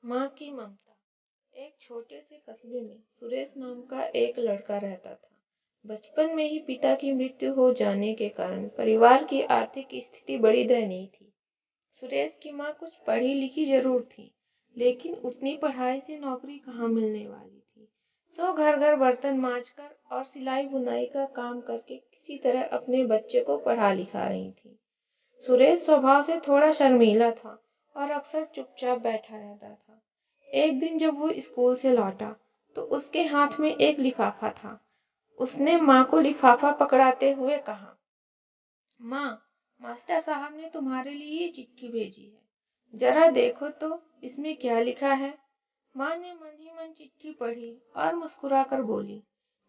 माँ की ममता। एक छोटे से कस्बे में सुरेश नाम का एक लड़का रहता था। बचपन में ही पिता की मृत्यु हो जाने के कारण परिवार की आर्थिक स्थिति बड़ी दयनीय थी। सुरेश की माँ कुछ पढ़ी लिखी जरूर थी, लेकिन उतनी पढ़ाई से नौकरी कहाँ मिलने वाली थी। सो घर घर बर्तन मांजकर और सिलाई बुनाई का काम करके किसी तरह अपने बच्चे को पढ़ा लिखा रही थी। सुरेश स्वभाव से थोड़ा शर्मीला था और अक्सर चुपचाप बैठा रहता था। एक दिन जब वो स्कूल से लौटा तो उसके हाथ में एक लिफाफा था। उसने माँ को लिफाफा पकड़ाते हुए कहा, माँ, मास्टर साहब ने तुम्हारे लिए ये चिट्ठी भेजी है, जरा देखो तो इसमें क्या लिखा है। माँ ने मन ही मन चिट्ठी पढ़ी और मुस्कुराकर बोली,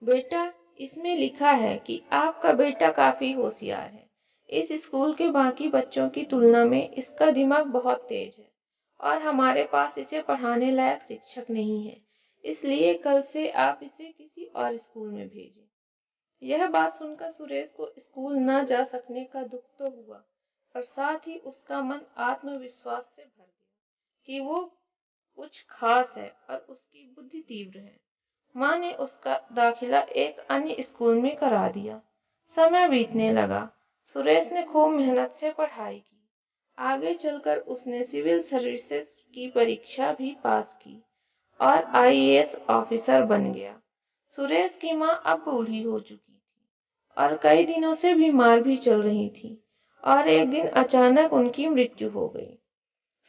बेटा, इसमें लिखा है कि आपका बेटा काफी होशियार है। इस स्कूल के बाकी बच्चों की तुलना में इसका दिमाग बहुत तेज है और हमारे पास इसे पढ़ाने लायक शिक्षक नहीं है, इसलिए कल से आप इसे किसी और स्कूल में भेजें। यह बात सुनकर सुरेश को स्कूल न जा सकने का दुख तो हुआ, और साथ ही उसका मन आत्मविश्वास से भर गया कि वो कुछ खास है और उसकी बुद्धि तीव्र है। माँ ने उसका दाखिला एक अन्य स्कूल में करा दिया। समय बीतने लगा। सुरेश ने खूब मेहनत से पढ़ाई की। आगे चलकर उसने सिविल सर्विसेज की परीक्षा भी पास की और आईएएस ऑफिसर बन गया। सुरेश की माँ अब बूढ़ी हो चुकी थी और कई दिनों से बीमार भी चल रही थी, और एक दिन अचानक उनकी मृत्यु हो गई।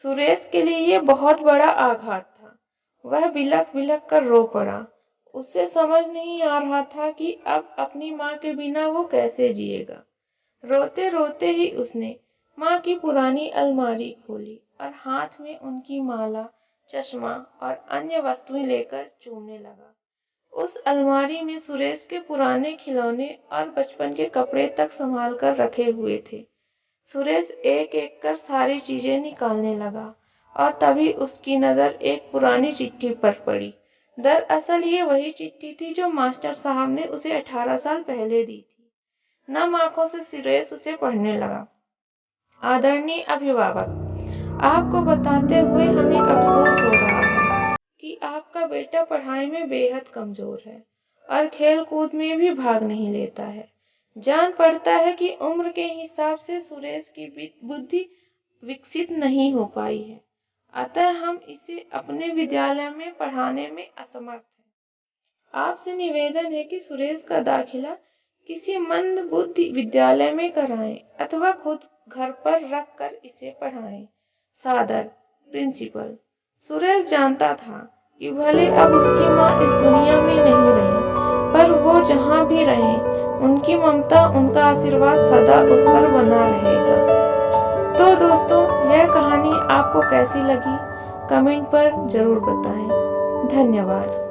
सुरेश के लिए ये बहुत बड़ा आघात था। वह बिलख बिलख कर रो पड़ा। उसे समझ नहीं आ रहा था कि अब अपनी माँ के बिना वो कैसे जिएगा। रोते रोते ही उसने माँ की पुरानी अलमारी खोली और हाथ में उनकी माला, चश्मा और अन्य वस्तुएं लेकर चूमने लगा। उस अलमारी में सुरेश के पुराने खिलौने और बचपन के कपड़े तक संभाल कर रखे हुए थे। सुरेश एक एक कर सारी चीजें निकालने लगा और तभी उसकी नजर एक पुरानी चिट्ठी पर पड़ी। दरअसल ये वही चिट्ठी थी जो मास्टर साहब ने उसे 18 साल पहले दी थी। नम आंखों से सुरेश उसे पढ़ने लगा। आदरणीय अभिभावक, आपको बताते हुए हमें अफसोस हो रहा है कि आपका बेटा पढ़ाई में बेहद कमजोर है और खेल कूद में भी भाग नहीं लेता है। जान पड़ता है कि उम्र के हिसाब से सुरेश की बुद्धि विकसित नहीं हो पाई है, अतः हम इसे अपने विद्यालय में पढ़ाने में असमर्थ हैं। आपसे निवेदन है कि सुरेश का दाखिला किसी मंद बुद्धि विद्यालय में कराएं अथवा खुद घर पर रख कर इसे पढ़ाएं। सादर, प्रिंसिपल। सुरेश जानता था कि भले अब उसकी माँ इस दुनिया में नहीं रही, पर वो जहाँ भी रहे, उनकी ममता, उनका आशीर्वाद सदा उस पर बना रहेगा। तो दोस्तों, यह कहानी आपको कैसी लगी, कमेंट पर जरूर बताएं। धन्यवाद।